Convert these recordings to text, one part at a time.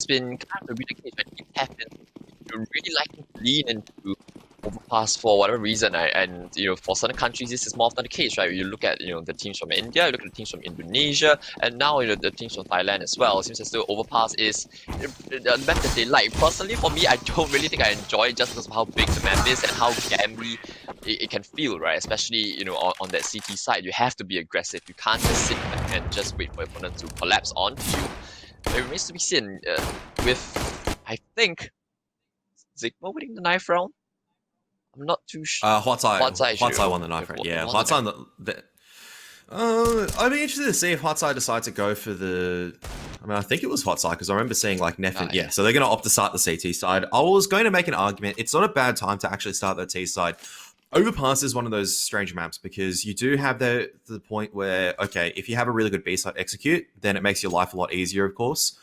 been kind of a weird case, right? It have been really liking to lean into overpass for whatever reason, right? And for certain countries, this is more often the case, right? You look at the teams from India, you look at the teams from Indonesia, and now the teams from Thailand as well. It seems as though overpass is the map that they like. Personally, for me, I don't really think I enjoy it just because of how big the map is and how gambly it can feel, right? Especially on that CT side, you have to be aggressive. You can't just sit back and just wait for your opponent to collapse onto you. It remains to be seen with, I think, Zigma winning the 9th round. I'm not too sure. Huat won the knife round. Yeah, Huat I'd be interested to see if Huat decide to go for the. I mean, I think it was Huat because I remember seeing like Neffin. Yeah, so they're going to opt to start the CT side. I was going to make an argument. It's not a bad time to actually start the T side. Overpass is one of those strange maps because you do have the point where, okay, if you have a really good B side execute, then it makes your life a lot easier, of course.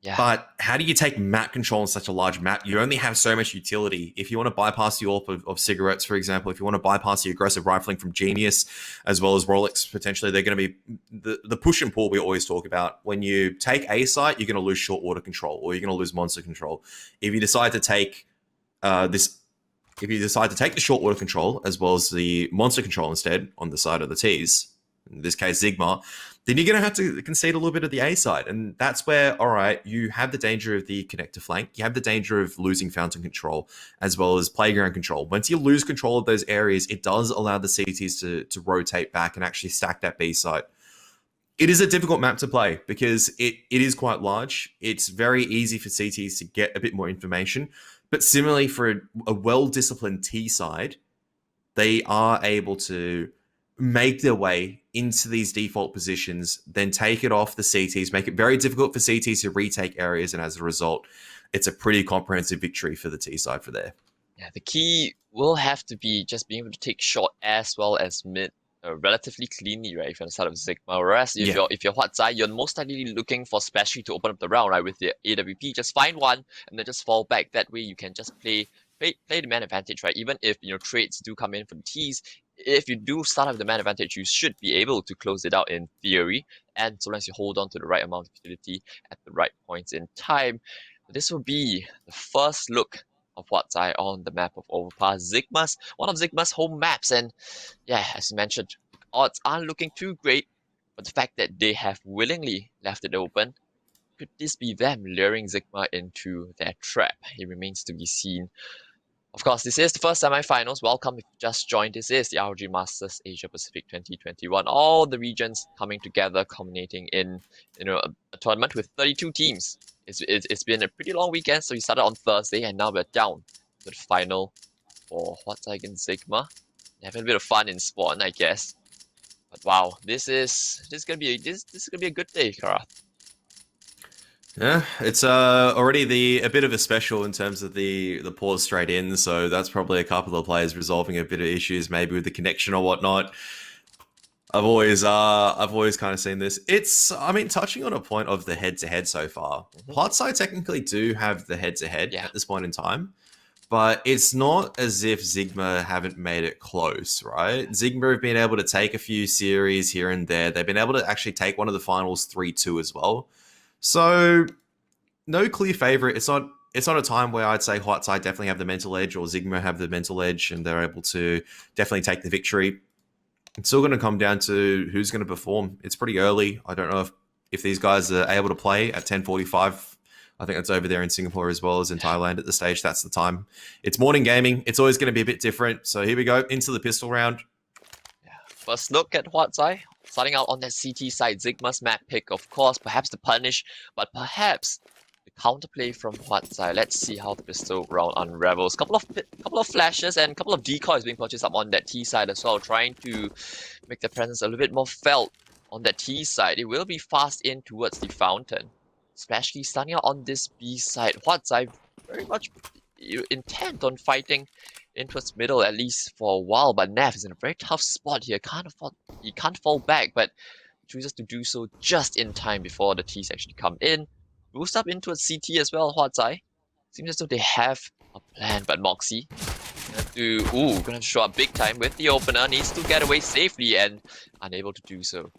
Yeah. But how do you take map control on such a large map? You only have so much utility. If you want to bypass the AWP of cigarettes, for example, if you want to bypass the aggressive rifling from Genius, as well as Rolex, potentially, they're going to be the push and pull we always talk about. When you take A site, you're going to lose short water control, or you're going to lose monster control. If you decide to take if you decide to take the short water control as well as the monster control instead on the side of the T's, in this case Zigma, then you're going to have to concede a little bit of the A side. And that's where, all right, you have the danger of the connector flank. You have the danger of losing fountain control as well as playground control. Once you lose control of those areas, it does allow the CTs to rotate back and actually stack that B side. It is a difficult map to play because it is quite large. It's very easy for CTs to get a bit more information. But similarly, for a well-disciplined T side, they are able to make their way into these default positions, then take it off the CTs, make it very difficult for CTs to retake areas, and as a result, it's a pretty comprehensive victory for the T side for there. Yeah, the key will have to be just being able to take short as well as mid relatively cleanly, right? If you're on the side of Zigma, whereas if you're Huat, you're most likely looking for Splashy to open up the round, right? With the AWP, just find one and then just fall back. That way, you can just play the man advantage, right? Even if trades do come in for the T's, if you do start up the man advantage, you should be able to close it out in theory, and so long as you hold on to the right amount of utility at the right points in time. This will be the first look of Huat on the map of Overpass. One of Zigma's home maps, and yeah, as you mentioned, the odds aren't looking too great, but the fact that they have willingly left it open, could this be them luring Zigma into their trap? It remains to be seen. Of course, this is the first semi-finals. Welcome if you just joined. This is the ROG Masters Asia Pacific 2021. All the regions coming together, culminating in a tournament with 32 teams. It's been a pretty long weekend, so we started on Thursday, and now we're down to the final for Huat against Zigma. Having a bit of fun in Spawn, I guess. But wow, this is gonna be a good day, Kara. Yeah, it's already a bit of a special in terms of the pause straight in, so that's probably a couple of players resolving a bit of issues, maybe with the connection or whatnot. I've always kind of seen this. I mean, touching on a point of the head-to-head so far, Huat technically do have the head-to-head at this point in time, but it's not as if Zigma haven't made it close, right? Zigma have been able to take a few series here and there. They've been able to actually take one of the finals 3-2 as well. So, no clear favorite. It's not a time where I'd say Huat definitely have the mental edge or Zigma have the mental edge and they're able to definitely take the victory. It's still going to come down to who's going to perform. It's pretty early. I don't know if these guys are able to play at 10:45. I think that's over there in Singapore as well as in Thailand at the stage. That's the time. It's morning gaming. It's always going to be a bit different. So here we go into the pistol round. First look at Huat starting out on that CT side. Zigma's map pick, of course, perhaps the punish, but perhaps the counterplay from Huat. Let's see how the pistol round unravels. Couple of flashes and a couple of decoys being purchased up on that T side as well, trying to make their presence a little bit more felt on that T side. It will be fast in towards the fountain, especially starting out on this B side. Huat very much intent on fighting in towards middle at least for a while, but Neff is in a very tough spot here. He can't fall back, but chooses to do so just in time before the T's actually come in. Boost up into a CT as well, Huat. Seems as though they have a plan, but Moxie gonna show up big time with the opener. Needs to get away safely and unable to do so.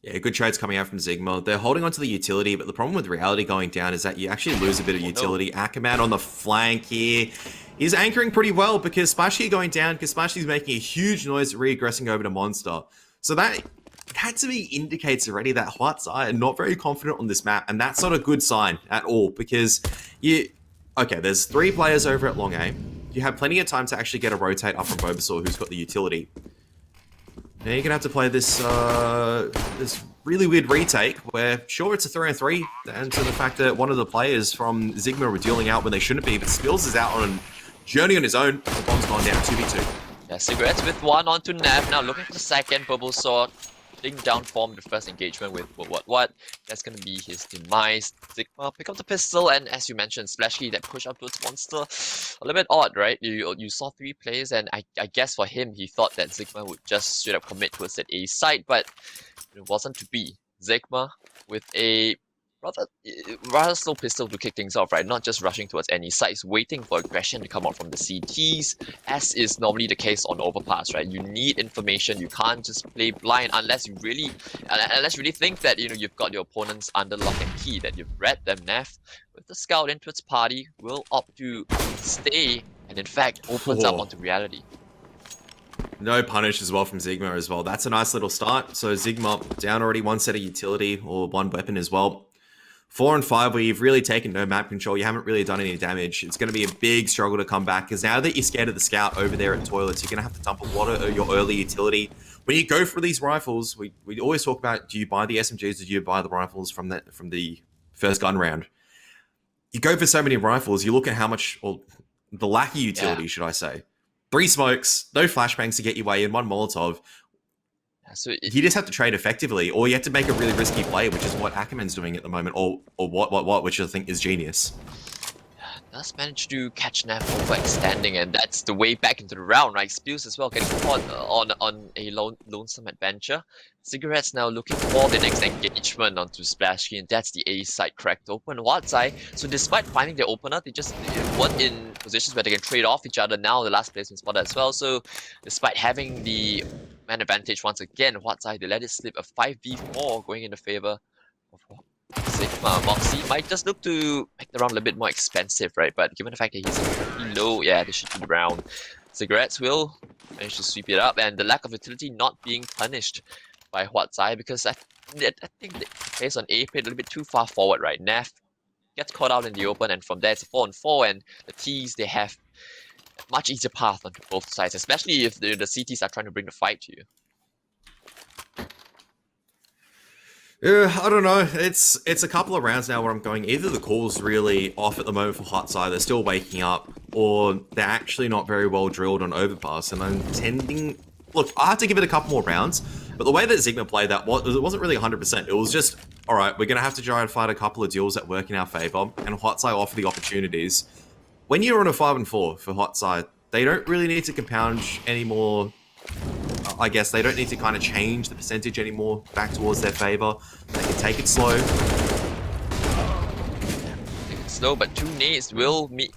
Yeah, good trades coming out from Zigma. They're holding onto the utility, but the problem with reality going down is that you actually lose a bit of utility. No. Ackerman on the flank here is anchoring pretty well because Splashy going down because Splashy's making a huge noise regressing over to Monster. So that to me indicates already that Huat's are not very confident on this map, and that's not a good sign at all because there's 3 players over at long A. You have plenty of time to actually get a rotate up from Bulbasaur who's got the utility. Now you're gonna have to play this this really weird retake where sure it's a 3-on-3, and to the fact that one of the players from Zigma were dealing out when they shouldn't be, but Spills is out on a journey on his own. The bomb's gone down 2v2. Yeah, Cigarettes with 1 onto Nav, now looking for the second. Bulbasaur taking down form the first engagement with what. That's gonna be his demise. Zigma pick up the pistol, and as you mentioned, Splashy that push up towards Monster. A little bit odd, right? You saw 3 players, and I guess for him, he thought that Zigma would just straight up commit towards that A site, but it wasn't to be. Zigma with a rather slow pistol to kick things off, right? Not just rushing towards any sites, waiting for aggression to come out from the CTs, as is normally the case on overpass, right? You need information. You can't just play blind unless you really think that you've got your opponents under lock and key, that you've read them. Neff with the scout into its party will opt to stay, and in fact opens up onto reality. No punish as well from Zigma as well. That's a nice little start. So Zigma down already 1 set of utility or 1 weapon as well. 4 and 5 where you've really taken no map control, you haven't really done any damage. It's going to be a big struggle to come back because now that you're scared of the scout over there at toilets, you're going to have to dump a lot of your early utility. When you go for these rifles, we always talk about, do you buy the SMGs or do you buy the rifles from the first gun round? You go for so many rifles, you look at how much, or the lack of utility, should I say. 3 smokes, no flashbangs to get your way in, 1 Molotov. So you just have to trade effectively, or you have to make a really risky play, which is what Ackerman's doing at the moment, or what, which I think is genius. Does manage to catch Nav overextending, and that's the way back into the round, right? Spills as well, getting caught on a lonesome adventure. Cigarettes now looking for the next engagement onto Splashy, and that's the A side cracked open. Huat side, so despite finding their opener, they just weren't in positions where they can trade off each other. Now the last placement spotted as well, so despite having the man advantage once again, Huat side, they let it slip, a 5v4 going in the favor of Zigma. Moxie might just look to make the round a little bit more expensive, right? But given the fact that he's pretty low, yeah, they should do the round. Cigarettes will manage to sweep it up, and the lack of utility not being punished by Huat side, because I think the plays on A played a little bit too far forward, right? Neff gets caught out in the open, and from there it's a 4-on-4, and the T's, they have a much easier path onto both sides, especially if the CTs are trying to bring the fight to you. I don't know. It's a couple of rounds now where I'm going, either the call's really off at the moment for Huat side, they're still waking up, or they're actually not very well drilled on overpass, and I'm tending... Look, I have to give it a couple more rounds, but the way that Zigma played that, it wasn't really 100%. It was just, alright, we're going to have to try and find a couple of deals that work in our favour, and Huat side offer the opportunities. When you're on a 5-4 for Huat side, they don't really need to compound anymore. I guess they don't need to kind of change the percentage anymore back towards their favor. They can take it slow. Take it slow, but 2 nades will be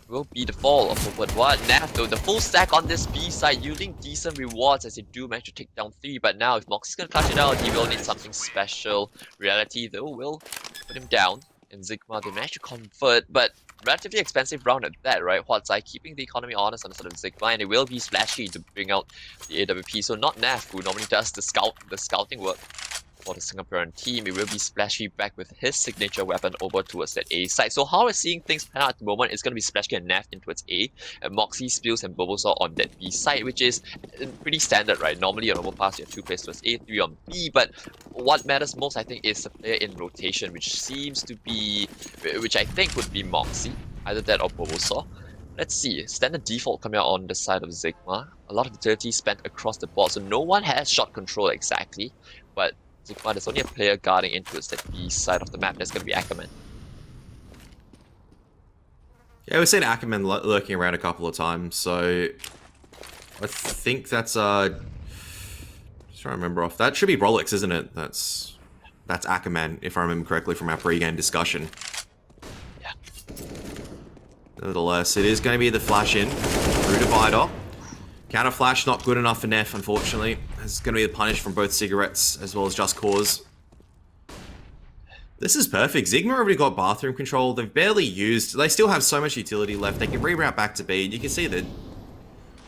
the fall of Huat. Nav though, the full stack on this B side, yielding decent rewards as they do manage to take down 3. But now if Moxie's gonna clutch it out, he will need something special. Reality though will put him down. In Zigma, they managed to convert, but relatively expensive round at that, right? Huat side keeping the economy honest on the sort of Zigma, and it will be Splashy to bring out the AWP. So not Nav, who normally does the scouting work for the Singaporean team. It will be Splashy back with his signature weapon over towards that A side. So how we're seeing things pan out at the moment is going to be Splashy and Nav in towards A, and Moxie, Spills, and Bulbasaur on that B side, which is pretty standard, right? Normally on overpass you have 2 players towards A, 3 on B, but what matters most, I think, is the player in rotation, which I think would be Moxie, either that or Bulbasaur. Let's see, standard default coming out on the side of Zigma. A lot of utility spent across the board, so no one has shot control exactly, but Zigma, there's only a player guarding into that B side of the map. That's going to be Ackerman. Yeah, we've seen Ackerman lurking around a couple of times, so I think that's just trying to remember off. That should be Rolex, isn't it? That's Ackerman, if I remember correctly from our pre-game discussion. Yeah. Nevertheless, it is going to be the flash in through Divider. Counter flash not good enough for Neff, unfortunately. It's going to be the punish from both Cigarettes as well as Just Cause. This is perfect. Zigma already got bathroom control. They've barely used. They still have so much utility left. They can reroute back to B. And you can see that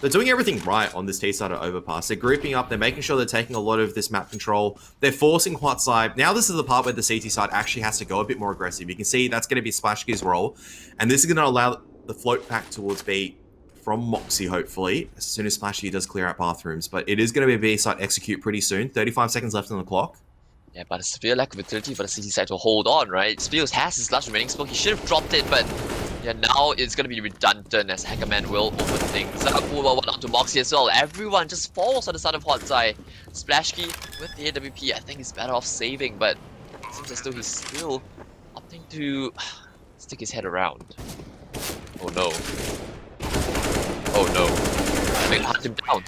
they're doing everything right on this T-side overpass. They're grouping up. They're making sure they're taking a lot of this map control. They're forcing Huat side. Now this is the part where the CT side actually has to go a bit more aggressive. You can see that's going to be Splashgear's role. And this is going to allow the float back towards B from Moxie, hopefully, as soon as Splashgear does clear out bathrooms. But it is going to be a B side execute pretty soon. 35 seconds left on the clock. Yeah, but a severe lack of utility for the CT side to hold on, right? Spears has his last remaining smoke. He should have dropped it, but yeah, now it's gonna be redundant as Hackerman will open things up. Well, one onto Moxie as well. Everyone just falls on the side of Huat side. Splashkey with the AWP, I think he's better off saving, but it seems as though he's still opting to stick his head around. Oh no. Oh no. They hunt him down.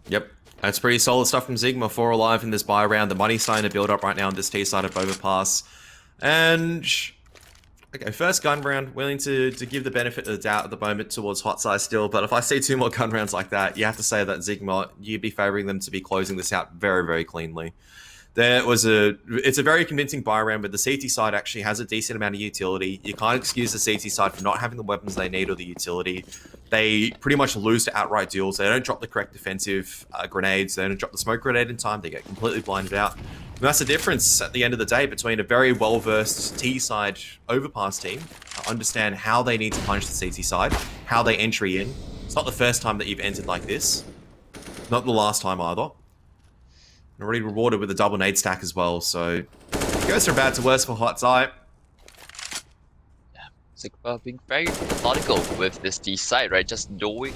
Yep. That's pretty solid stuff from Zigma. 4 alive in this buy round. The money's starting to build up right now on this T-side of overpass. And okay, first gun round, willing to give the benefit of the doubt at the moment towards Hot Side still, but if I see 2 more gun rounds like that, you have to say that Zigma, you'd be favoring them to be closing this out very, very cleanly. It's a very convincing buy round, but the CT side actually has a decent amount of utility. You can't excuse the CT side for not having the weapons they need or the utility. They pretty much lose to outright duels. They don't drop the correct defensive grenades. They don't drop the smoke grenade in time. They get completely blinded out. And that's the difference at the end of the day between a very well-versed T-side overpass team, understand how they need to punish the CT side, how they entry in. It's not the first time that you've entered like this. Not the last time either. And already rewarded with a double nade stack as well, so it goes from bad to worse for Hot Side. Zigma being very methodical with this D side, right? Just knowing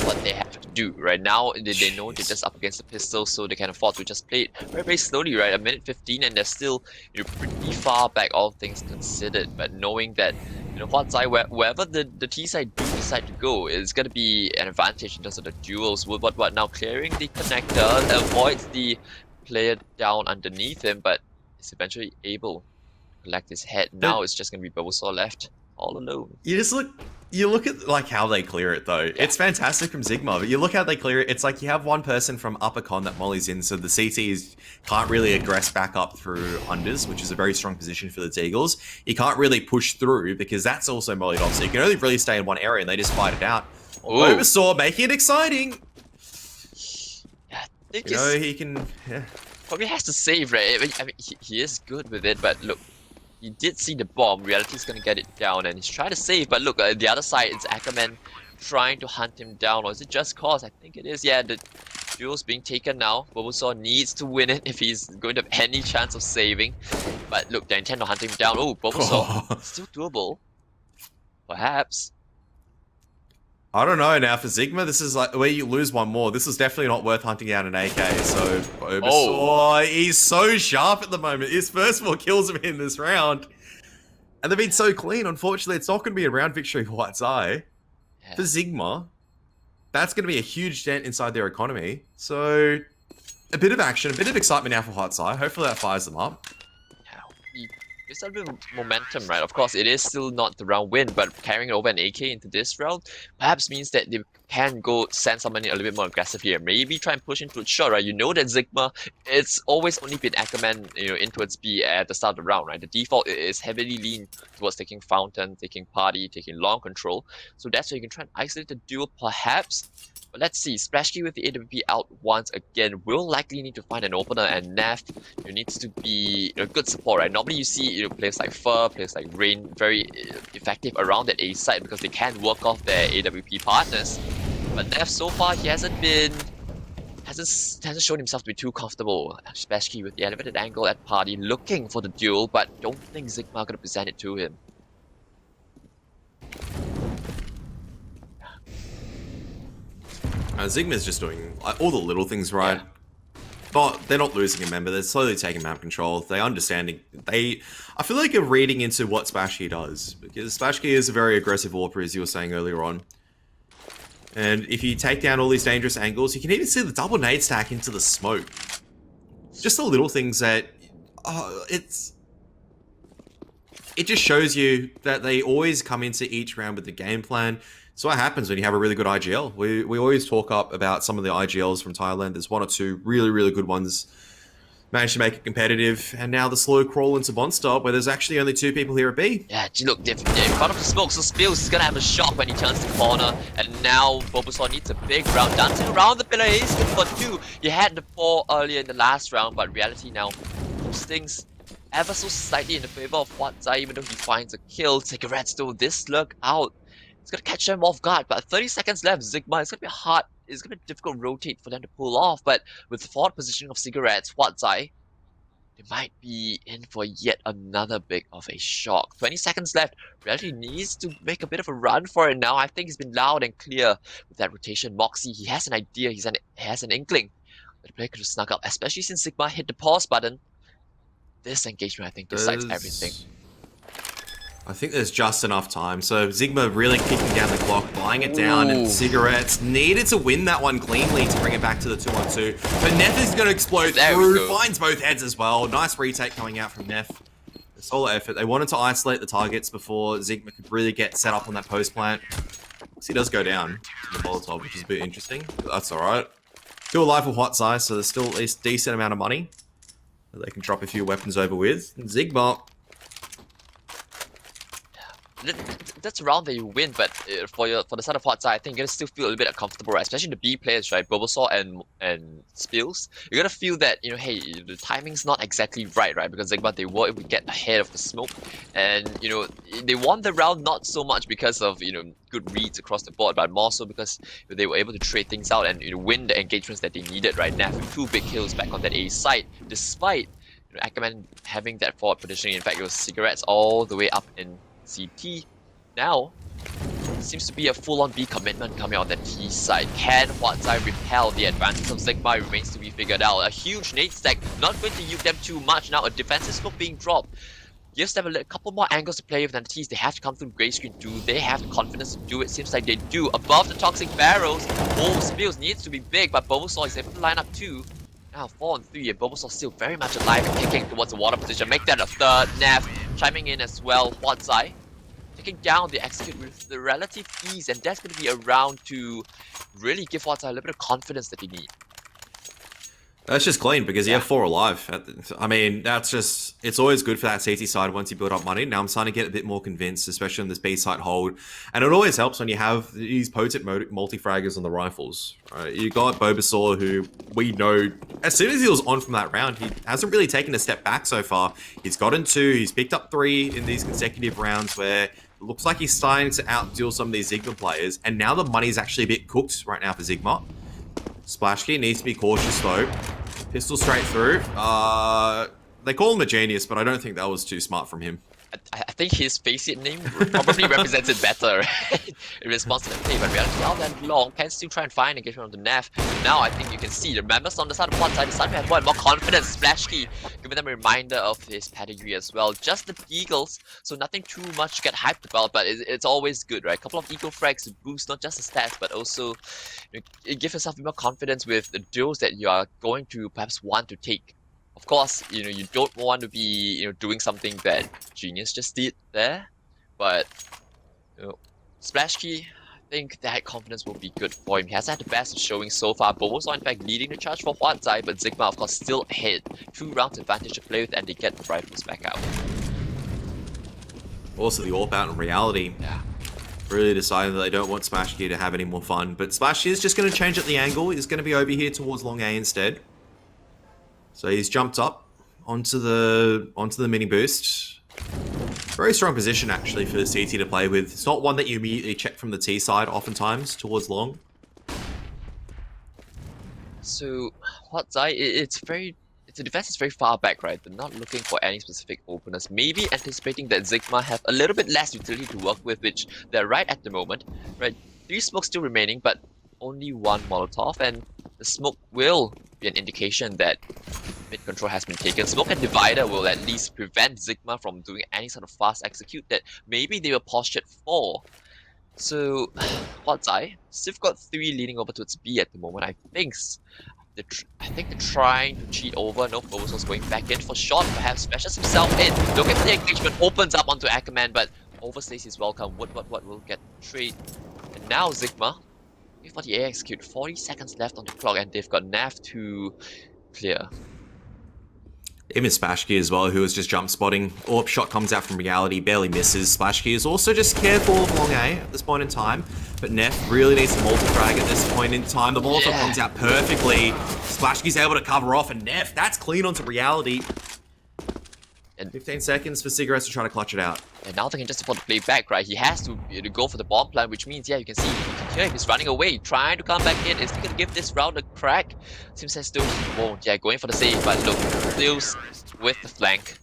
what they have to do. Right now, they know they're just up against the pistol, so they can afford to just play it very, very slowly, right? A minute 15, and they're still, pretty far back, all things considered. But knowing that, Huat side, wherever the T side do decide to go, is going to be an advantage in terms of the duels. But now clearing the connector avoids the player down underneath him, but is eventually able to collect his head. Now it's just going to be Bulbasaur left all alone. You look at like how they clear it though. Yeah. It's fantastic from Zigma, but you look how they clear it. It's like you have one person from upper con that mollies in, so the CTs can't really aggress back up through unders, which is a very strong position for the Eagles. You can't really push through because that's also mollied off, so you can only really stay in one area and they just fight it out. Bulbasaur making it exciting. Yeah, I think he can. Yeah. Probably has to save, right? I mean, he is good with it, but look. He did see the bomb. Reality's gonna get it down, and he's trying to save. But look, the other side, it's Ackerman trying to hunt him down. Or is it just cause? I think it is. Yeah, the duel's being taken now. Bulbasaur needs to win it if he's going to have any chance of saving. But look, they intend to hunt him down. Oh, Bulbasaur. Still doable. Perhaps. I don't know now. For Zigma, this is like where you lose one more. This is definitely not worth hunting down an AK. So Bulbasaur, he's so sharp at the moment. His first 4 kills him in this round, and they've been so clean. Unfortunately, it's not going to be a round victory for White's Eye. Yeah. For Zigma, that's going to be a huge dent inside their economy. So a bit of action, a bit of excitement now for White's Eye. Hopefully, that fires them up. It's a bit of momentum, right? Of course, it is still not the round win, but carrying over an AK into this round perhaps means that they can go send somebody a little bit more aggressive here. Maybe try and push into a shot, right? You know that Zigma, it's always only been Ackerman, in towards B at the start of the round, right? The default is heavily lean towards taking Fountain, taking Party, taking Long Control. So that's where you can try and isolate the duel, perhaps. But let's see, Splashkey with the AWP out once again will likely need to find an opener, and Neff needs to be good support, right? Normally you see players like Fur, players like Rain very effective around that A side because they can work off their AWP partners. But Neff so far he hasn't shown himself to be too comfortable. Splashkey with the elevated angle at Party looking for the duel, but don't think Zigma gonna present it to him. Zigma's just doing all the little things right. Yeah. But they're not losing a member. They're slowly taking map control. They understanding. I feel like they're reading into what Splashkey does. Because Splashkey is a very aggressive AWPer, as you were saying earlier on. And if you take down all these dangerous angles, you can even see the double nade stack into the smoke. Just the little things that... it just shows you that they always come into each round with the game plan. So what happens when you have a really good IGL? We always talk up about some of the IGLs from Thailand. There's 1 or 2 really, really good ones managed to make it competitive, and now the slow crawl into Monster, where there's actually only 2 people here at B. Yeah, look, in front of the smoke, so Spills is gonna have a shock when he turns the corner, and now Bulbasaur needs a big round, dancing around the pillar. He's good for 2. He had the 4 earlier in the last round, but reality now puts things ever so slightly in the favor of Huat, even though he finds a kill. Cigarettes though, this slug out. It's gonna catch them off guard, but 30 seconds left. Zigma, it's gonna be hard, it's gonna be difficult rotate for them to pull off, but with the forward positioning of Cigarettes, Huat, they might be in for yet another big of a shock. 20 seconds left. Reality needs to make a bit of a run for it now. I think he's been loud and clear with that rotation. Moxie, he has an idea, he has an inkling that the player could have snuck up, especially since Zigma hit the pause button. This engagement, I think, decides everything. I think there's just enough time. So Zigma really kicking down the clock, buying it down, and Cigarettes needed to win that one cleanly to bring it back to the 2-on-2. But Neff is going to explode through, finds both heads as well. Nice retake coming out from Neff. The solo effort. They wanted to isolate the targets before Zigma could really get set up on that post plant. He does go down to the Molotov, which is a bit interesting. But that's alright. Still alive for Huat's Eye, so there's still at least a decent amount of money that they can drop a few weapons over with. And Zigma, that's a round that you win, but for the side of Huat, I think you're gonna still feel a little bit uncomfortable, right? Especially the B players, right? Bulbasaur and Spills. You're gonna feel that, hey, the timing's not exactly right? Because Zigma, they were able to get ahead of the smoke, and they won the round not so much because of good reads across the board, but more so because they were able to trade things out and win the engagements that they needed, right? Now, with 2 big kills back on that A side, despite Ackerman having that forward positioning. In fact, it was Cigarettes all the way up in CT. Now, seems to be a full-on B commitment coming out the T side. Can Huatzai repel the advantage of Zigma remains to be figured out. A huge nade stack, not going to use them too much. Now a defensive smoke being dropped. Gives them a couple more angles to play with, and the T's, they have to come through gray screen. Do they have the confidence to do it? Seems like they do. Above the toxic barrels, Spills needs to be big, but Bulbasaur is able to line up 2. Now 4 on 3, and Bulbasaur still very much alive and kicking towards the water position. Make that a third. Neff chiming in as well. Huatzai taking down the execute with the relative ease, and that's going to be around to really give Huatzai a little bit of confidence that they need. That's just clean because you have 4 alive. I mean, it's always good for that CT side once you build up money. Now I'm starting to get a bit more convinced, especially on this B side hold. And it always helps when you have these potent multi-fraggers on the rifles. Right? You got Bulbasaur, who we know, as soon as he was on from that round, he hasn't really taken a step back so far. He's gotten 2, he's picked up 3 in these consecutive rounds where it looks like he's starting to outduel some of these Zigma players. And now the money's actually a bit cooked right now for Zigma. Splash Key needs to be cautious though. Pistol straight through. They call him a genius, but I don't think that was too smart from him. I think his face-it name probably represents it better, right? In response to the play, but reality all that long can still try and find engagement on the Neff. Now I think you can see the members on the side of one side, decided to have more and more confidence. Splash Key, giving them a reminder of his pedigree as well. Just the Eagles, so nothing too much to get hyped about, but it's always good, right? A couple of Eagle frags to boost not just the stats, but also give yourself more confidence with the duels that you are going to perhaps want to take. Of course, you don't want to be, doing something that Genius just did there, but, Splash Key, I think that confidence will be good for him. He hasn't had the best of showing so far. Bulbasaur, in fact, leading the charge for Huatzai, but Zigma, of course, still ahead. 2 rounds advantage to play with, and they get the rifles back out. Also, the AWP out in reality. Yeah. Really deciding that they don't want Splash Key to have any more fun, but Splash Key is just going to change up the angle. He's going to be over here towards long A instead. So he's jumped up onto the mini boost. Very strong position actually for the CT to play with. It's not one that you immediately check from the T side oftentimes towards long. So Huatzai, the defense is very far back, right? They're not looking for any specific openers. Maybe anticipating that Zigma have a little bit less utility to work with, which they're right at the moment. Right, 3 smokes still remaining, but only 1 Molotov, and the smoke will be an indication that mid control has been taken. Smoke and Divider will at least prevent Zigma from doing any sort of fast execute that maybe they were postured for. So, Huatzai, still got 3 leading over towards B at the moment. I think they're trying to cheat over. No, Bulbasaur's going back in for shot, perhaps smashes himself in. Looking for the engagement, opens up onto Ackerman, but overstays his welcome. What will get trade. And now Zigma, for the A execute, 40 seconds left on the clock, and they've got Nav to clear. Even Splashkey as well, who was just jump spotting. Orb shot comes out from reality, barely misses. Splashkey is also just careful of long A at this point in time. But Neff really needs to multi-frag at this point in time. The Molotov comes out perfectly. Splashkey's able to cover off, and Neff, that's clean onto reality. And 15 seconds for Cigarettes to try to clutch it out. And now they can just afford to play back, right? He has to go for the bomb plan, which means, yeah, you can see, you can hear him, he's running away, trying to come back in. Is he going to give this round a crack? Seems as though he won't. Yeah, going for the save, but look, Steals with the flank.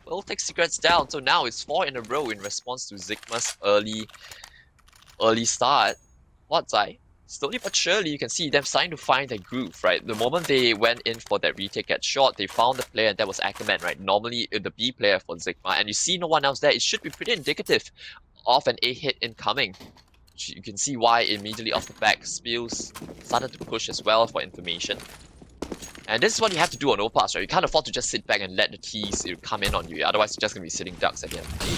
Will take Cigarettes down, so now it's 4 in a row in response to Zigma's early start. What's slowly but surely, you can see them starting to find their groove, right? The moment they went in for that retake at short, they found the player, and that was Ackerman, right? Normally, the B player for Zigma, and you see no one else there. It should be pretty indicative of an A hit incoming. You can see why immediately off the back, Spills started to push as well for information. And this is what you have to do on O-Pass, right? You can't afford to just sit back and let the T's come in on you. Otherwise, you're just going to be sitting ducks at the end of the day.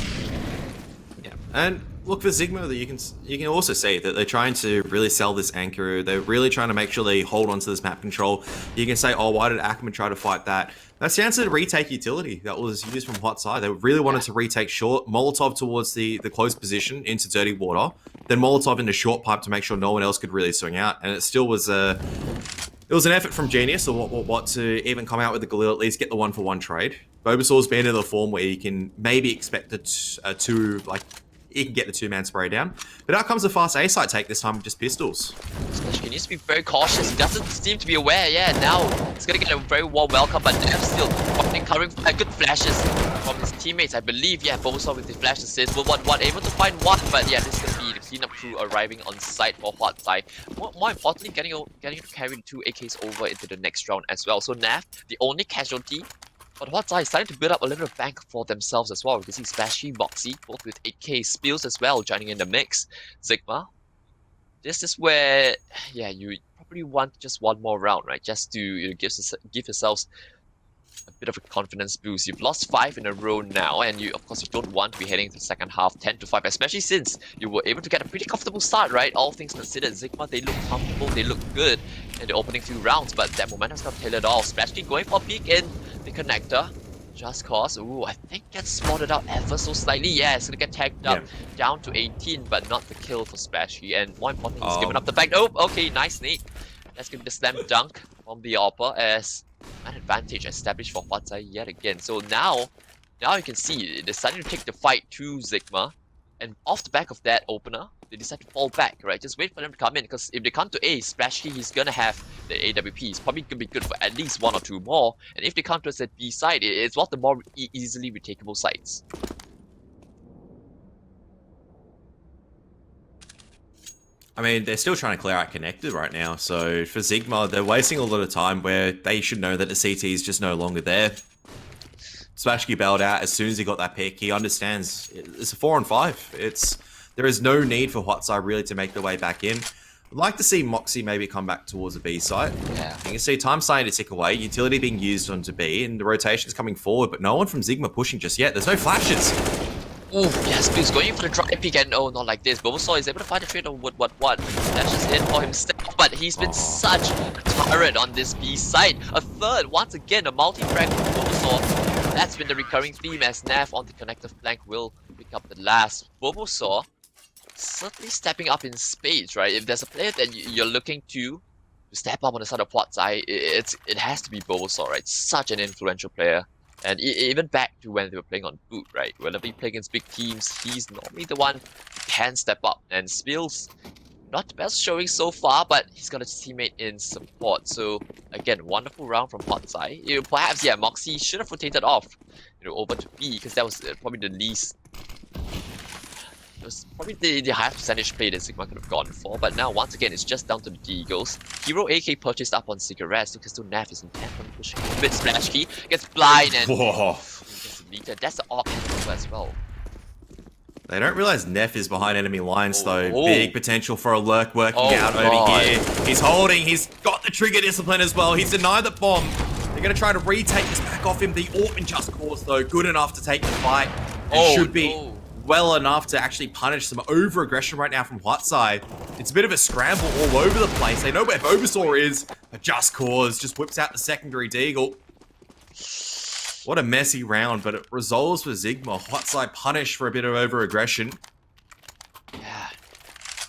Yeah, and look for Zigma, that you can also see that they're trying to really sell this anchor. They're really trying to make sure they hold on to this map control. You can say, oh, why did Ackerman try to fight that? That's the answer to retake utility that was used from Huat side. They really wanted to retake short, Molotov towards the closed position into dirty water, then Molotov into short pipe to make sure no one else could really swing out. And it still was it was an effort from Genius or what to even come out with the Galil, at least get the 1-for-1 trade. Bulbasaur's been in the form where you can maybe expect he can get the 2-man spray down. But out comes the fast A side take, this time with just pistols. He needs to be very cautious. He doesn't seem to be aware. Yeah, now he's going to get a very warm welcome, but Neff still covering good flashes from his teammates. I believe, yeah, Bulbasaur with the flash assist will able to find one, but yeah, this is going to be the cleanup crew arriving on site for Huat side. More importantly, getting to carry the 2 AKs over into the next round as well. So Neff, the only casualty. But Huat side is starting to build up a little bank for themselves as well. You can see Splashy, Moxie, both with 8k Spills as well, joining in the mix. Zigma. This is where, yeah, you probably want just one more round, right? Just to give yourselves a bit of a confidence boost. You've lost 5 in a row now, and of course you don't want to be heading to the second half 10-5, especially since you were able to get a pretty comfortable start, right? All things considered, Zigma, they look comfortable, they look good in the opening few rounds, but that momentum's not tailored at all. Splashy going for a peek in the connector. Just cause, ooh, I think gets spotted out ever so slightly. Yeah, it's gonna get tagged up down to 18, but not the kill for Splashy. And more importantly, he's given up the back. Oh, okay, nice nade. That's gonna be the slam dunk from the Oppa as an advantage established for Huat side yet again. So now you can see they're starting to take the fight to Zigma. And off the back of that opener, they decide to fall back, right? Just wait for them to come in, because if they come to A, Splashy, he's gonna have the AWP. He's probably gonna be good for at least 1 or 2 more. And if they come to us at B side, it's one of the more easily retakeable sites. I mean, they're still trying to clear out connected right now. So for Zigma, they're wasting a lot of time where they should know that the CT is just no longer there. Splashkey bailed out as soon as he got that pick. He understands it's a 4-on-5. There is no need for Huat side really to make their way back in. I'd like to see Moxie maybe come back towards the B side. Yeah. You can see time starting to tick away, utility being used onto B, and the rotation's coming forward, but no one from Zigma pushing just yet. There's no flashes. Oh, yes, Spills going for the dry pick, and oh, not like this. Bulbasaur is able to find a trade on what. Dashes in for himself, but he's been such a turret on this B side. A third, once again, a multi-frag from Bulbasaur. That's been the recurring theme as Nav on the connective flank will pick up the last. Bulbasaur certainly stepping up in spades, right? If there's a player that you're looking to step up on the side of Huat side, it has to be Bulbasaur, right? Such an influential player. And even back to when they were playing on boot, right? Whenever you play against big teams, he's normally the one who can step up. And Spills, not the best showing so far, but he's got a teammate in support. So again, wonderful round from Huat side. Perhaps, yeah, Moxie should have rotated off, over to B, because that was probably the least. It was probably the highest percentage play that Zigma could have gone for, but now once again it's just down to the Deagles. Hero AK purchased up on Cigarettes because still Nav is intent on pushing a bit. Splashkey gets blind and gets deleted. That's the AWP as well. They don't realize Neff is behind enemy lines though. Big potential for a lurk working out over here. He's holding, he's got the trigger discipline as well. He's denied the bomb. They're going to try to retake this back off him. The AWP in Just Cause though, good enough to take the fight. It should be well enough to actually punish some over-aggression right now from Huat side. It's a bit of a scramble all over the place. They know where Bulbasaur is, but Just Cause just whips out the secondary Deagle. What a messy round, but it resolves for Zigma. Huat punished for a bit of over-aggression. Yeah.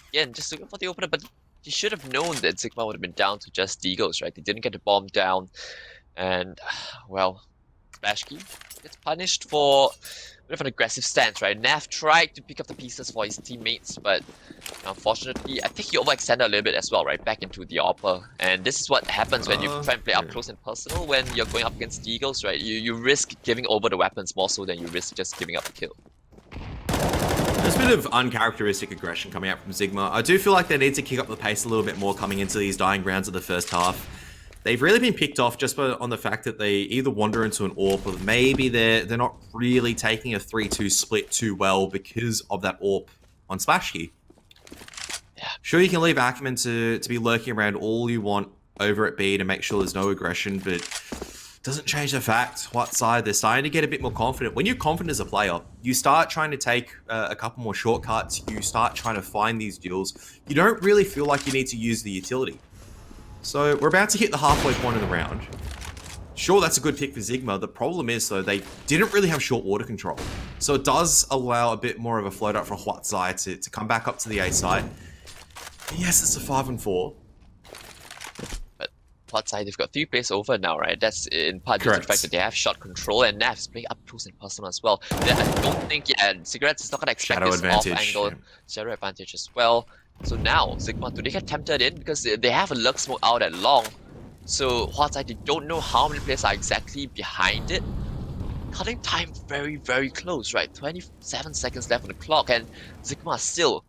Again, just looking for the opener, but you should have known that Zigma would have been down to just Deagles, right? They didn't get the bomb down. And, well, Splashkey gets punished for a bit of an aggressive stance, right? Nav tried to pick up the pieces for his teammates, but unfortunately, I think he overextended a little bit as well, right? Back into the upper. And this is what happens when you try and play up close and personal when you're going up against Eagles, right? You risk giving over the weapons more so than you risk just giving up a kill. There's a bit of uncharacteristic aggression coming out from Zigma. I do feel like they need to kick up the pace a little bit more coming into these dying rounds of the first half. They've really been picked off just on the fact that they either wander into an AWP or maybe they're not really taking a 3-2 split too well because of that AWP on Splashkey. Yeah. Sure, you can leave Ackerman to be lurking around all you want over at B to make sure there's no aggression, but doesn't change the fact, what side, they're starting to get a bit more confident. When you're confident as a player, you start trying to take a couple more shortcuts, you start trying to find these deals. You don't really feel like you need to use the utility. So we're about to hit the halfway point of the round. Sure, that's a good pick for Zigma. The problem is, though, they didn't really have short water control. So it does allow a bit more of a float up for Huat to come back up to the A side. And yes, it's a 5-4. But Huat side, they've got 3 players over now, right? That's in part due to the fact that they have shot control, and Nav is playing up close and personal as well. I don't think, Cigarettes is not going to expect Shadow this advantage, off-angle shadow advantage as well. So now, Zigma, do they get tempted in? Because they have a lurk smoke out at long. So, Huat side, they don't know how many players are exactly behind it. Cutting time very, very close, right? 27 seconds left on the clock, and Zigma still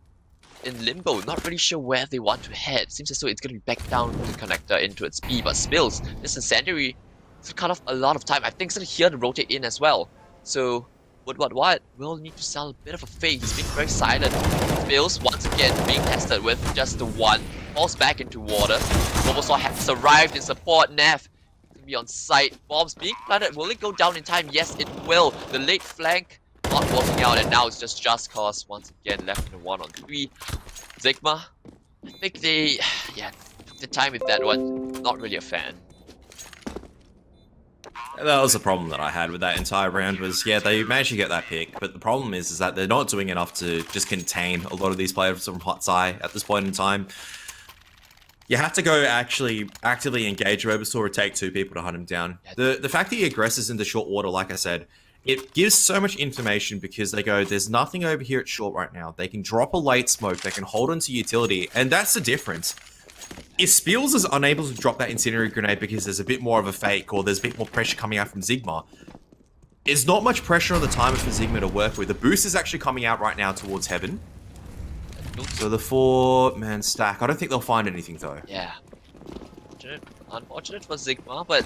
in limbo, not really sure where they want to head. Seems as though it's going to be back down the connector into its B, but Spills, this incendiary, to cut off a lot of time. I think it's going to here to rotate in as well. So, what? We'll need to sell a bit of a fake. He's being very silent. Spills, once again, being tested with just the one. Falls back into water. Bulbasaur has arrived in support. Nav to be on site. Bombs being planted. Will it go down in time? Yes, it will. The late flank not working out, and now it's just cause once again left in a 1-on-3. Zigma, I think they, took the time with that one. Not really a fan. That was the problem that I had with that entire round was, yeah, they managed to get that pick, but the problem is that they're not doing enough to just contain a lot of these players from Huat at this point in time. You have to go actually actively engage Robosaur or take 2 people to hunt him down. The fact that he aggresses into short water, like I said, it gives so much information because they go, there's nothing over here at short right now. They can drop a late smoke, they can hold onto utility, and that's the difference. If Spiels is unable to drop that incendiary grenade because there's a bit more of a fake or there's a bit more pressure coming out from Zigma, there's not much pressure on the timer for Zigma to work with. The boost is actually coming out right now towards Heaven. So the 4-man stack, I don't think they'll find anything though. Yeah. Unfortunate for Zigma, but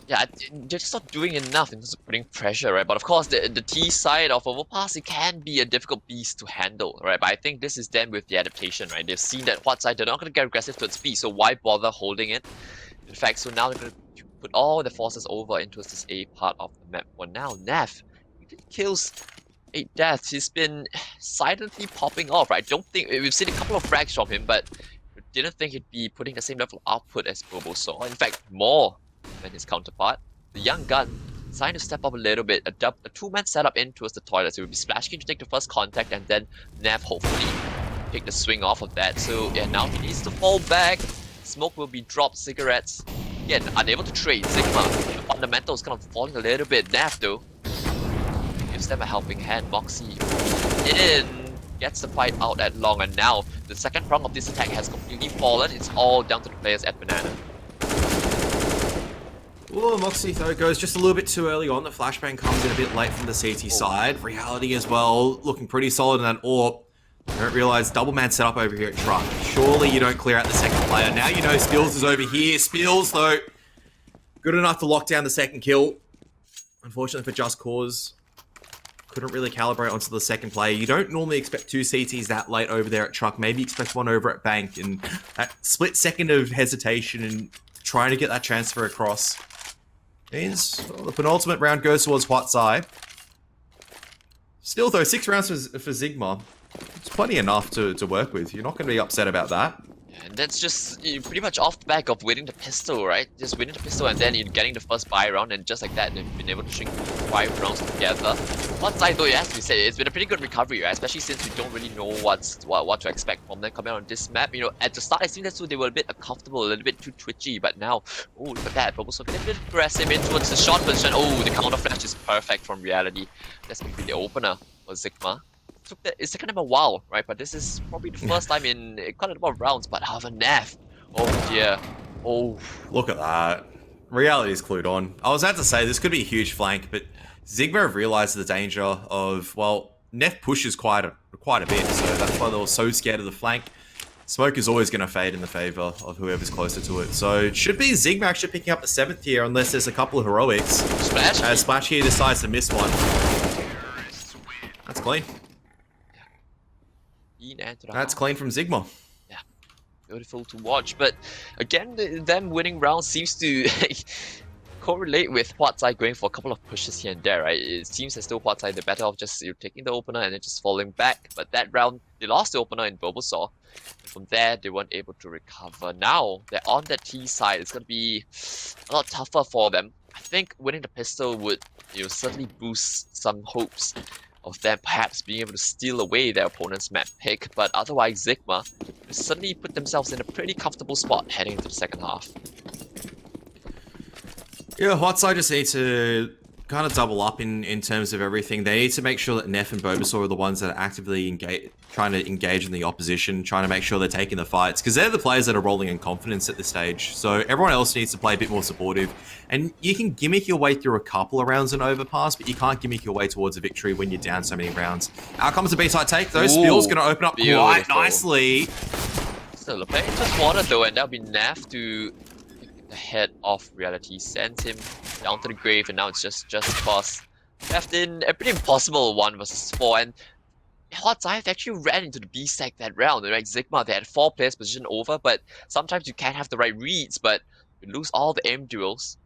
yeah, they're just not doing enough in terms of putting pressure, right? But of course, the T side of Overpass, it can be a difficult beast to handle, right? But I think this is them with the adaptation, right? They've seen that Huat side, they're not going to get aggressive towards B, so why bother holding it? In fact, so now they're going to put all the forces over into this A part of the map. For now, Nav, he kills 8 deaths. He's been silently popping off, right? I don't think, we've seen a couple of frags from him, but we didn't think he'd be putting the same level of output as Bulbasaur. In fact, more than his counterpart. The young gun trying to step up a little bit. A 2-man setup in towards the toilet. So it will be Splashkey to take the first contact, and then Nav hopefully take the swing off of that. So yeah, now he needs to fall back. Smoke will be dropped. Cigarettes, again, unable to trade. Zigma, the fundamentals kind of falling a little bit. Nav though gives them a helping hand. Moxie in, gets the fight out at long, and now the second prong of this attack has completely fallen. It's all down to the players at Banana. Oh, Moxie though goes just a little bit too early on. The flashbang comes in a bit late from the CT side. Reality as well, looking pretty solid in that AWP. I don't realize double man setup over here at Truck. Surely you don't clear out the second player. Now you know Spills is over here. Spills though, good enough to lock down the second kill. Unfortunately for Just Cause, couldn't really calibrate onto the second player. You don't normally expect 2 CTs that late over there at Truck. Maybe expect one over at Bank, and that split second of hesitation and trying to get that transfer across means the penultimate round goes towards Huat. Still though, 6 rounds for Zigma. It's plenty enough to work with. You're not going to be upset about that. And that's just pretty much off the back of winning the pistol, right? Just winning the pistol and then getting the first buy round, and just like that, they've been able to string 5 rounds together. One side though, it has to be said, it's been a pretty good recovery, right? Especially since we don't really know what to expect from them coming out on this map. You know, at the start, I think that's why they were a bit uncomfortable, a little bit too twitchy, but now, oh, look at that. Bubble getting a bit aggressive in towards the short position. Oh, the counter flash is perfect from Reality. That's going to be the opener for Zigma. It's taken them a while, right? But this is probably the first time in quite a number of rounds. But however, Nav, oh dear, oh. Look at that. Reality is clued on. I was about to say this could be a huge flank, but Zigma have realized the danger of, well, Neff pushes quite a bit, so that's why they were so scared of the flank. Smoke is always going to fade in the favor of whoever's closer to it. So it should be Zigma actually picking up the 7th here, unless there's a couple of heroics. Splash? Splash here decides to miss one. That's clean. That's clean from Zigma. Yeah, beautiful to watch. But again, them winning rounds seems to correlate with Huat going for a couple of pushes here and there, right? It seems as though Huat they're better off just taking the opener and then just falling back. But that round, they lost the opener in Bulbasaur. And from there, they weren't able to recover. Now, they're on the T side. It's going to be a lot tougher for them. I think winning the pistol would certainly boost some hopes of them perhaps being able to steal away their opponent's map pick, but otherwise Zigma suddenly put themselves in a pretty comfortable spot heading into the second half. Yeah, Huat just need to kind of double up in terms of everything. They need to make sure that Neff and Bulbasaur are the ones that are actively trying to engage in the opposition, trying to make sure they're taking the fights, because they're the players that are rolling in confidence at this stage. So everyone else needs to play a bit more supportive. And you can gimmick your way through a couple of rounds in Overpass, but you can't gimmick your way towards a victory when you're down so many rounds. Out comes a B-side take. Those spills going to open up quite nicely. Still a play into water though, and that'll be Neff to the head of Reality, sends him down to the grave, and now it's just cause left in a pretty impossible 1 versus 4, and Huat actually ran into the B stack that round, right? Zigma, they had 4 players positioned over, but sometimes you can't have the right reads, but you lose all the aim duels,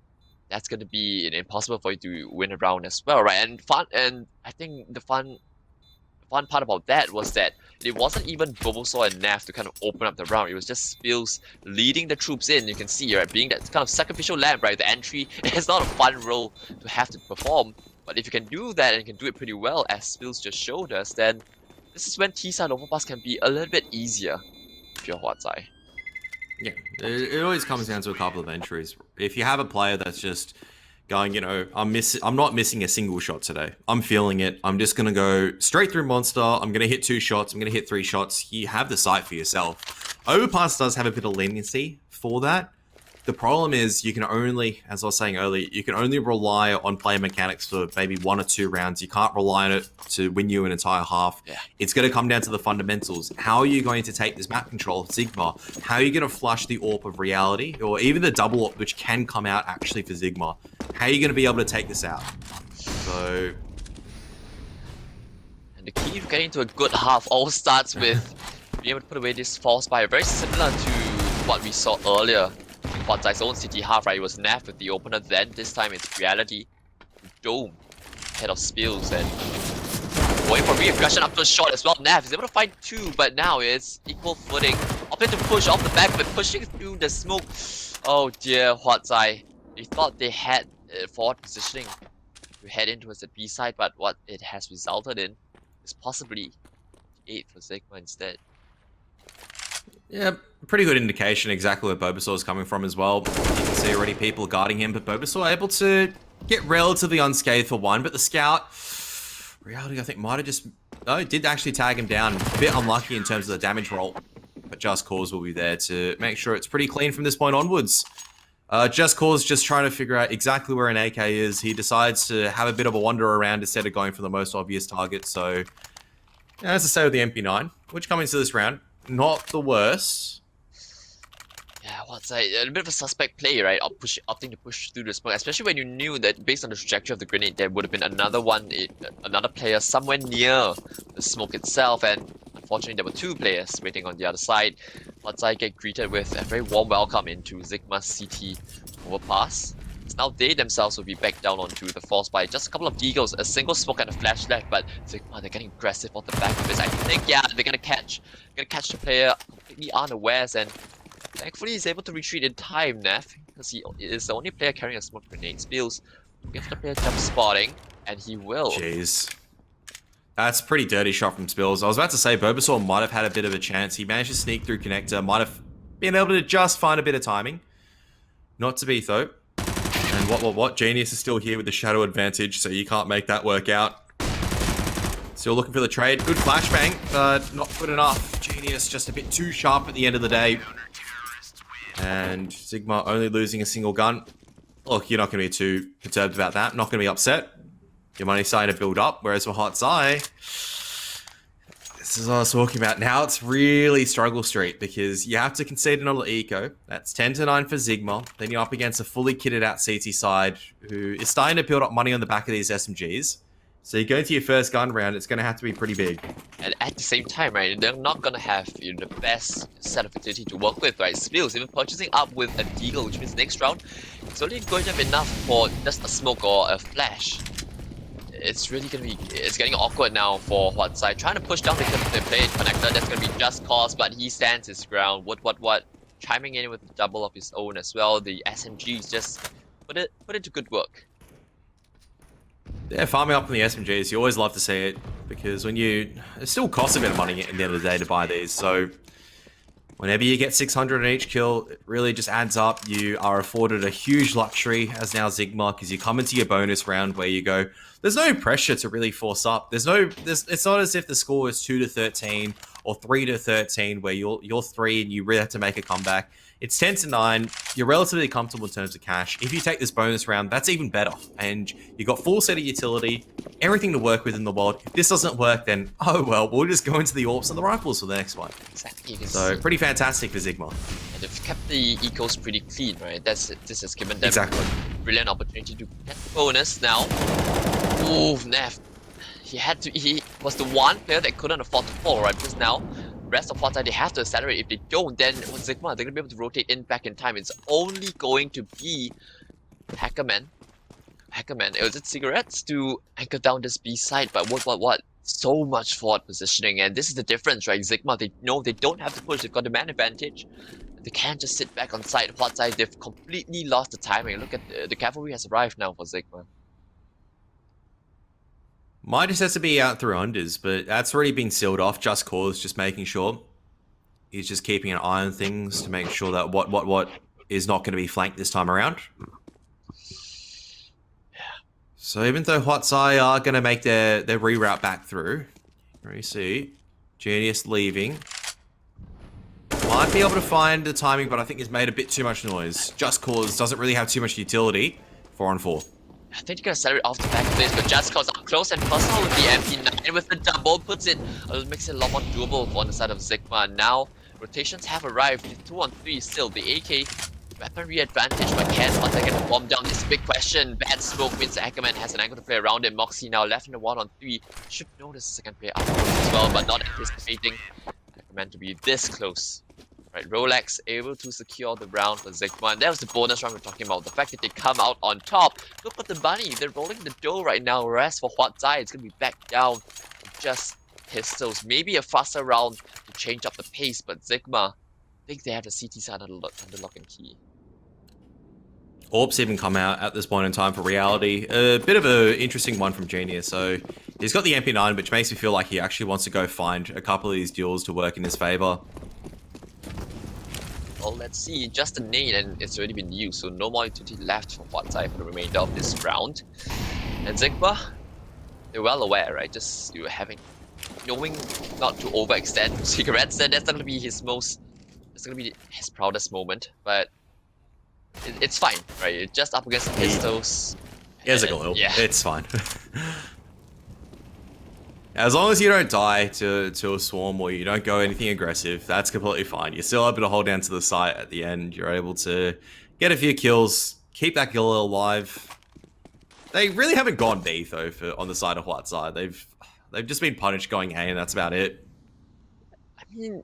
that's gonna be impossible for you to win a round as well, right? And I think the fun part about that was that it wasn't even Bulbasaur and Nav to kind of open up the round. It was just Spills leading the troops in. You can see, right, being that kind of sacrificial lamb, right? The entry is not a fun role to have to perform. But if you can do that and you can do it pretty well, as Spills just showed us, then this is when T-side overpass can be a little bit easier if you're Huat. Yeah, it always comes down to a couple of entries. If you have a player that's just going, I'm not missing a single shot today. I'm feeling it. I'm just going to go straight through monster. I'm going to hit 2 shots. I'm going to hit 3 shots. You have the sight for yourself. Overpass does have a bit of leniency for that. The problem is you can only, as I was saying earlier, you can only rely on player mechanics for maybe 1 or 2 rounds. You can't rely on it to win you an entire half. Yeah. It's going to come down to the fundamentals. How are you going to take this map control of Zigma? How are you going to flush the AWP of Reality, or even the double AWP, which can come out actually for Zigma? How are you going to be able to take this out? So... And the key to getting into a good half all starts with being able to put away this false buy. Very similar to what we saw earlier in Huat's own city half, right? It was Nav with the opener, then this time it's Reality. Dome, head of Spills, and going for re-aggression up to a shot as well. Nav is able to find 2, but now it's equal footing. Opted to push off the back, but pushing through the smoke. Oh dear, Huat. They thought they had forward positioning to head in towards the B side, but what it has resulted in is possibly 8 for Zigma instead. Yeah, pretty good indication exactly where Bulbasaur is coming from as well. You can see already people guarding him, but Bulbasaur able to get relatively unscathed for 1, but the scout, Reality I think might have just, no, did actually tag him down. A bit unlucky in terms of the damage roll, but Just Cause will be there to make sure it's pretty clean from this point onwards. Just Cause just trying to figure out exactly where an AK is. He decides to have a bit of a wander around instead of going for the most obvious target. So, yeah, as I say with the MP9, which coming to this round, not the worst. Yeah, Huat a bit of a suspect play, right? Opting to push through the smoke, especially when you knew that based on the trajectory of the grenade, there would have been another player somewhere near the smoke itself, and unfortunately there were 2 players waiting on the other side. Huat get greeted with a very warm welcome into Zigma's CT overpass. Now they themselves will be back down onto the force by just a couple of deagles, a single smoke and a flash left, but Zigma, they're getting aggressive off the back of this. I think, yeah, they're gonna catch the player completely unawares, and thankfully he's able to retreat in time, Neff, because he is the only player carrying a smoke grenade. Spills give the player jump spotting, and he will. Jeez. That's a pretty dirty shot from Spills. I was about to say Bulbasaur might have had a bit of a chance. He managed to sneak through connector, might have been able to just find a bit of timing. Not to be, though. And what? Genius is still here with the shadow advantage, so you can't make that work out. Still looking for the trade. Good flashbang, but not good enough. Genius just a bit too sharp at the end of the day. And Zigma only losing a single gun. Look, you're not going to be too perturbed about that. Not going to be upset. Your money's starting to build up, whereas for Huat's, this is what I was talking about. Now it's really struggle street because you have to concede another eco. That's 10-9 for Zigma. Then you're up against a fully kitted out CT side who is starting to build up money on the back of these SMGs. So you go into your first gun round, it's going to have to be pretty big. And at the same time, right, they're not going to have the best set of utility to work with, right? Spills, even purchasing up with a deagle, which means next round, it's only going to have enough for just a smoke or a flash. It's really going to be, it's getting awkward now for Huat side. Trying to push down the play connector, that's going to be just cause, but he stands his ground. What? Chiming in with a double of his own as well. The SMGs just put it to good work. Yeah, farming up on the SMGs, you always love to see it because when it still costs a bit of money at the end of the day to buy these. So whenever you get 600 on each kill, it really just adds up. You are afforded a huge luxury as now Zigma because you come into your bonus round where you go, there's no pressure to really force up. It's not as if the score is 2-13 or 3-13 where you're 3 and you really have to make a comeback. It's 10-9. You're relatively comfortable in terms of cash. If you take this bonus round, that's even better. And you got full set of utility, everything to work with in the world. If this doesn't work, then oh well, we'll just go into the AWPs and the rifles for the next one. Exactly. So pretty fantastic for Zigma. And they've kept the ecos pretty clean, right? This has given them a brilliant opportunity to get the bonus now. Ooh, Neff. He was the one player that couldn't afford to fall, right? Because now rest of Huat, they have to accelerate. If they don't, then Zigma, they're going to be able to rotate in back in time. It's only going to be Hackerman, is it Cigarettes to anchor down this B side, but what? So much forward positioning, and this is the difference, right? Zigma, they know they don't have to push, they've got the man advantage. They can't just sit back on side. Huat side, they've completely lost the timing. Look at the cavalry has arrived now for Zigma. Might just has to be out through unders, but that's already been sealed off. Just cause, just making sure. He's just keeping an eye on things to make sure that what is not going to be flanked this time around. So even though Huat's are going to make their reroute back through, you see, Genius leaving. Might be able to find the timing, but I think he's made a bit too much noise. Just cause doesn't really have too much utility. 4-on-4. I think you're gonna accelerate off the back of this, but Just Cause up close and personal with the MP9 with the double makes it a lot more doable on the side of Zigma. Now rotations have arrived. 2-on-3 still. The AK weaponry advantage, but can Huat get the bomb down? It's a big question. Bad smoke means the Ackerman has an angle to play around it. Moxie now left in the 1-on-3. Should notice the second player up close as well, but not anticipating Ackerman to be this close. Right, Rolex able to secure the round for Zigma, and that was the bonus round we're talking about. The fact that they come out on top. Look at the money, they're rolling the dough right now, whereas for Huat Zai, it's going to be back down to just pistols. Maybe a faster round to change up the pace, but Zigma, I think they have the CT side under lock and key. AWPs even come out at this point in time for reality. A bit of an interesting one from Genius. So he's got the MP9, which makes me feel like he actually wants to go find a couple of these duels to work in his favor. Well, let's see. Just a nade and it's already been used, so no more utility left for Huat Zai for the remainder of this round. And Zigma, they're well aware, right? Just knowing not to overextend Cigarettes, then that's not gonna be his proudest moment. But it's fine, right? It's just up against the pistols. He has a glow. Yeah, it's fine. As long as you don't die to a swarm or you don't go anything aggressive, that's completely fine. You're still able to hold down to the site at the end. You're able to get a few kills, keep that kill alive. They really haven't gone B though on the side of Huat side. They've just been punished going A, and that's about it. I mean,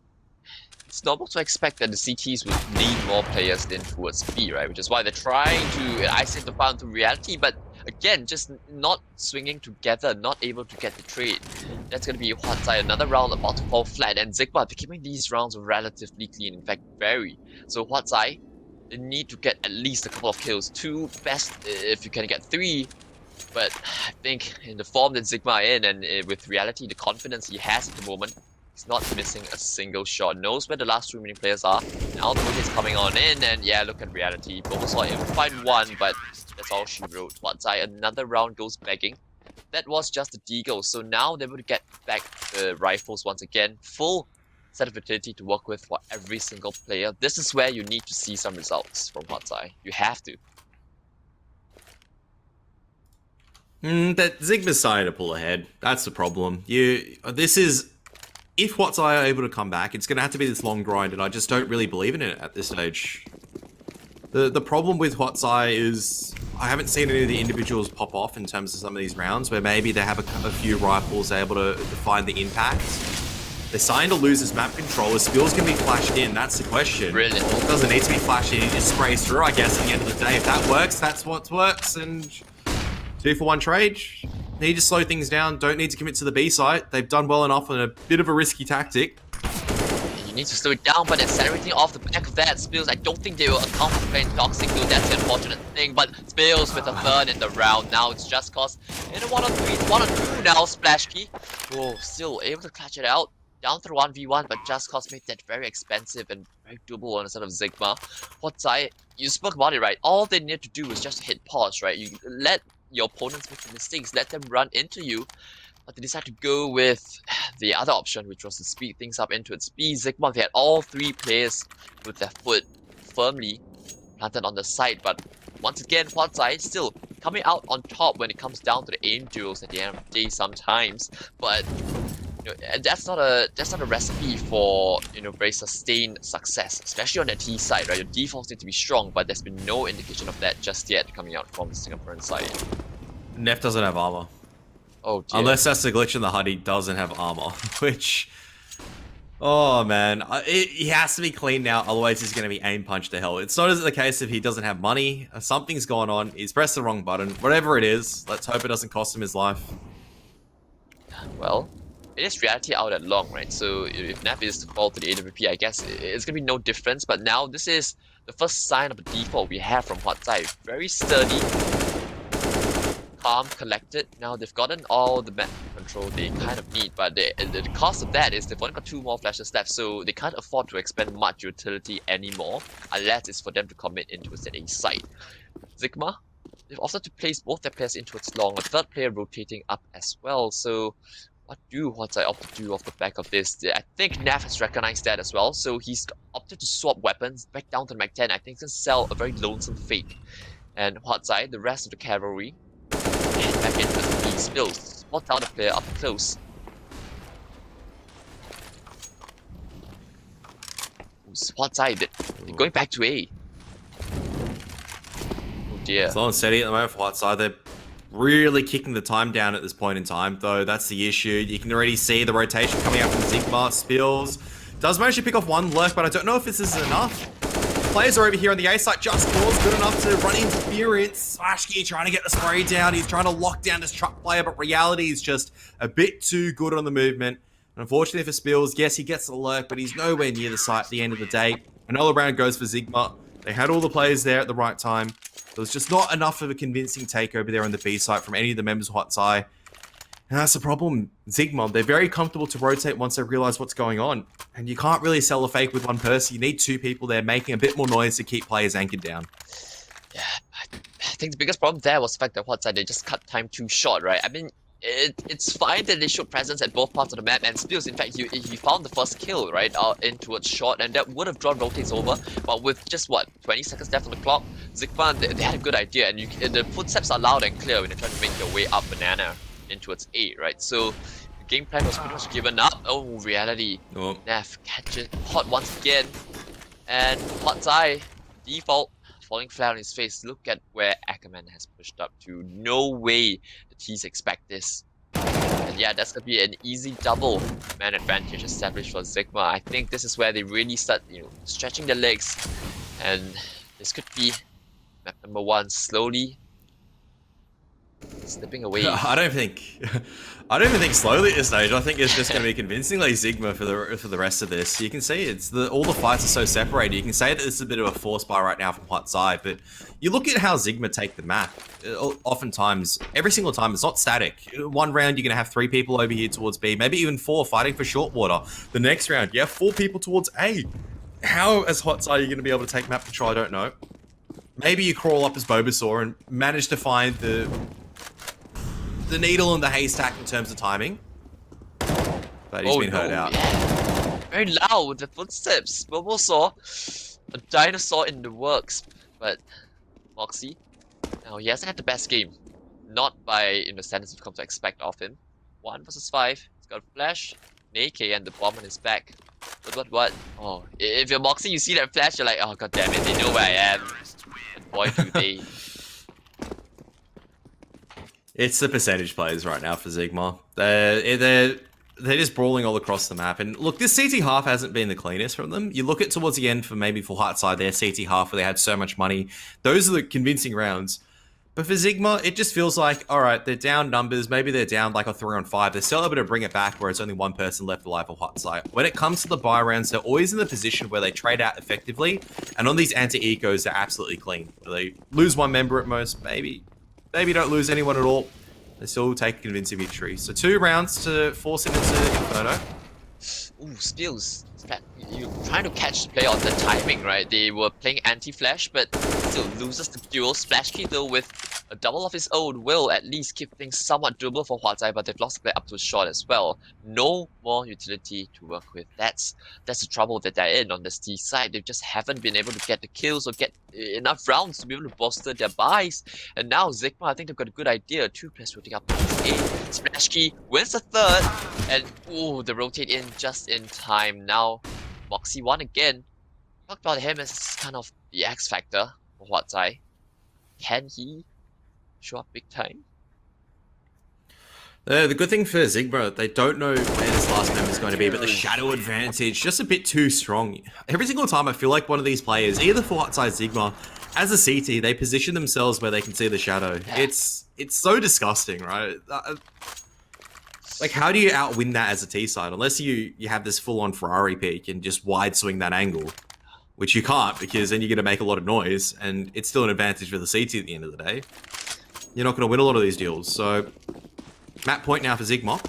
it's normal to expect that the CTs would lead more players in towards B, right? Which is why they're trying to isolate the file into reality, but again, just not swinging together, not able to get the trade. That's going to be Huat another round about to fall flat, and Zigma are keeping these rounds relatively clean, in fact, very. So Huat they need to get at least a couple of kills. 2, best if you can get 3. But I think in the form that Zigma are in, and with reality, the confidence he has at the moment, he's not missing a single shot. Knows where the last 2 remaining players are. Now the is coming on in, and yeah, look at reality. Bulbasaur able to find 1, but that's all she wrote. Huatsai, another round goes begging. That was just a deagle, so now they're able to get back the rifles once again. Full set of utility to work with for every single player. This is where you need to see some results from Huatsai. You have to. That Zigma's starting to pull ahead. That's the problem. This is, if Huatsai are able to come back, it's going to have to be this long grind, and I just don't really believe in it at this stage. The problem with Huatsai is I haven't seen any of the individuals pop off in terms of some of these rounds where maybe they have a few rifles able to find the impact. They're starting to lose this map control. The skills can be flashed in. That's the question. Brilliant. Well, it doesn't need to be flashed in. It just sprays through, I guess, at the end of the day. If that works, that's what works. And 2-for-1 trade. Need to slow things down. Don't need to commit to the B site. They've done well enough on a bit of a risky tactic. You need to slow it down, but accelerating off the back of that, Spills, I don't think they will account for playing Toxic, though that's the unfortunate thing, but Spills with a third in the round. Now it's just cause in a 1-on-3, 1-on-2 now, Splash Key. Oh, still able to clutch it out. Down to 1v1, but Just Cause made that very expensive and very doable on a sort of Zigma. Huatsai, you spoke about it, right? All they need to do is just hit pause, right? You let your opponents make the mistakes, let them run into you, but they decided to go with the other option, which was to speed things up into its speed. Zigma, they had all 3 players with their foot firmly planted on the side, but once again, Huatsai still coming out on top when it comes down to the aim duels at the end of the day sometimes, but that's not a recipe for very sustained success, especially on the T side, right? Your defaults need to be strong, but there's been no indication of that just yet coming out from the Singaporean side. Neff doesn't have armor. Oh dear. Unless that's a glitch in the HUD, he doesn't have armor, which, oh man, he has to be clean now, otherwise he's going to be aim punched to hell. It's not the case if he doesn't have money, something's going on, he's pressed the wrong button, whatever it is, let's hope it doesn't cost him his life. Well, it is reality out at long, right? So if Neff is to fall to the AWP, I guess it's gonna be no difference. But now this is the first sign of a default we have from Huatsai. Very sturdy, calm, collected. Now they've gotten all the map control they kind of need, but the cost of that is they've only got 2 more flashes left, so they can't afford to expend much utility anymore, unless it's for them to commit into a A site. Zigma, they've also to place both their players into its long, a third player rotating up as well, so what do Huatsai opt to do off the back of this? I think Neff has recognized that as well, so he's opted to swap weapons back down to the Mac 10. I think he's gonna sell a very lonesome fake. And Huatsai, the rest of the cavalry, head back into the Spills. Spot out the player up close. Huatsai, they're going back to A. Oh dear. Slow and steady at the moment for Huatsai. They're really kicking the time down at this point in time, though. That's the issue. You can already see the rotation coming out from Zigma. Spills does manage to pick off 1 lurk, but I don't know if this is enough. Players are over here on the A site. Just Cause good enough to run interference. Slashkey trying to get the spray down. He's trying to lock down this truck player, but reality is just a bit too good on the movement. And unfortunately for Spills, yes, he gets the lurk, but he's nowhere near the site at the end of the day. Another round goes for Zigma. They had all the players there at the right time. There was just not enough of a convincing takeover there on the B site from any of the members of Huatsai. And that's the problem. Zigma, they're very comfortable to rotate once they realize what's going on. And you can't really sell a fake with 1 person. You need 2 people there making a bit more noise to keep players anchored down. Yeah, I think the biggest problem there was the fact that Huatsai, they just cut time too short, right? I mean, it's fine that they showed presence at both parts of the map, and Spills, in fact, he found the first kill, right, in towards short, and that would have drawn rotates over, but with just, 20 seconds left on the clock, Zigma, they had a good idea, and the footsteps are loud and clear when you're trying to make your way up Banana in towards A, right? So, the game plan was pretty much given up. Oh, reality. Oh. Neff catches Hot once again, and Huatsai, default, falling flat on his face. Look at where Ackerman has pushed up to. No way the T's expect this. And And yeah, that's gonna be an easy double man advantage established for Zigma. I think this is where they really start, stretching their legs, and this could be map number 1 slowly slipping away. I don't even think slowly at this stage. I think it's just going to be convincingly Zigma for the rest of this. You can see all the fights are so separated. You can say that this is a bit of a force buy right now from Huat's side, but you look at how Zigma take the map. Oftentimes, every single time, it's not static. One round, you're going to have 3 people over here towards B, maybe even 4 fighting for short water. The next round, you have 4 people towards A. How, as Huat's side, are you going to be able to take map control? I don't know. Maybe you crawl up as Bulbasaur and manage to find the needle in the haystack in terms of timing. But he's been hurt out. Yeah. Very loud, the footsteps. Bulbasaur, a dinosaur in the works. But Moxie, now he hasn't had the best game. Not by, in the standards we've come to expect of him. 1 versus 5. He's got a flash, an AK, and the bomb on his back. But what? Oh, if you're Moxie, you see that flash, you're like, oh god damn it, they know where I am. And boy, do they. It's the percentage plays right now for Zigma. They're just brawling all across the map. And look, this CT half hasn't been the cleanest from them. You look at towards the end for Huat's side, their CT half where they had so much money. Those are the convincing rounds. But for Zigma, it just feels like, all right, they're down numbers. Maybe they're down like a 3-on-5. They're still able to bring it back where it's only 1 person left alive for Huat's side. When it comes to the buy rounds, they're always in the position where they trade out effectively. And on these anti-ecos, they're absolutely clean. They lose 1 member at most, maybe don't lose anyone at all. They still take a convincing victory. So 2 rounds to force him into Inferno. Ooh, Spills. You're trying to catch the play on the timing, right? They were playing anti-flash, but still loses the duel. Splash Key, though, with a double of his own, will at least keep things somewhat doable for Huatai, but they've lost the play up to a shot as well. No more utility to work with. That's the trouble that they're in on the T side. They just haven't been able to get the kills or get enough rounds to be able to bolster their buys. And now Zigma, I think they've got a good idea. 2 players rotating up to A. Splash Key wins the 3rd, and ooh, they rotate in just in time. Now Moxie won again. Talked about him as kind of the X factor for Huatai. Can he show up big time? The good thing for Zigma, they don't know where this last member is going to be, but the shadow advantage, just a bit too strong. Every single time I feel like one of these players, either for Huatai Zigma, as a CT, they position themselves where they can see the shadow. Yeah. It's so disgusting, right? Like, how do you outwin that as a T side? Unless you have this full-on Ferrari peak and just wide swing that angle, which you can't, because then you're going to make a lot of noise, and it's still an advantage for the CT at the end of the day. You're not going to win a lot of these deals. So, map point now for Zigma.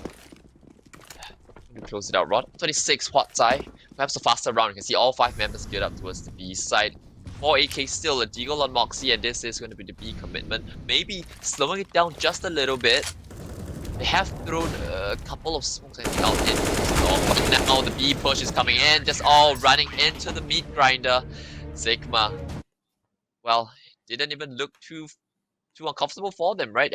Close it out, Rod. 26, Huatai. Perhaps a faster round. You can see all 5 members geared up towards the B side. 4 AK still, a deagle on Moxie, and this is going to be the B commitment. Maybe slowing it down just a little bit. They have thrown a couple of smokes, I think, out in. But now the B push is coming in, just all running into the meat grinder. Zigma, well, didn't even look too uncomfortable for them, right?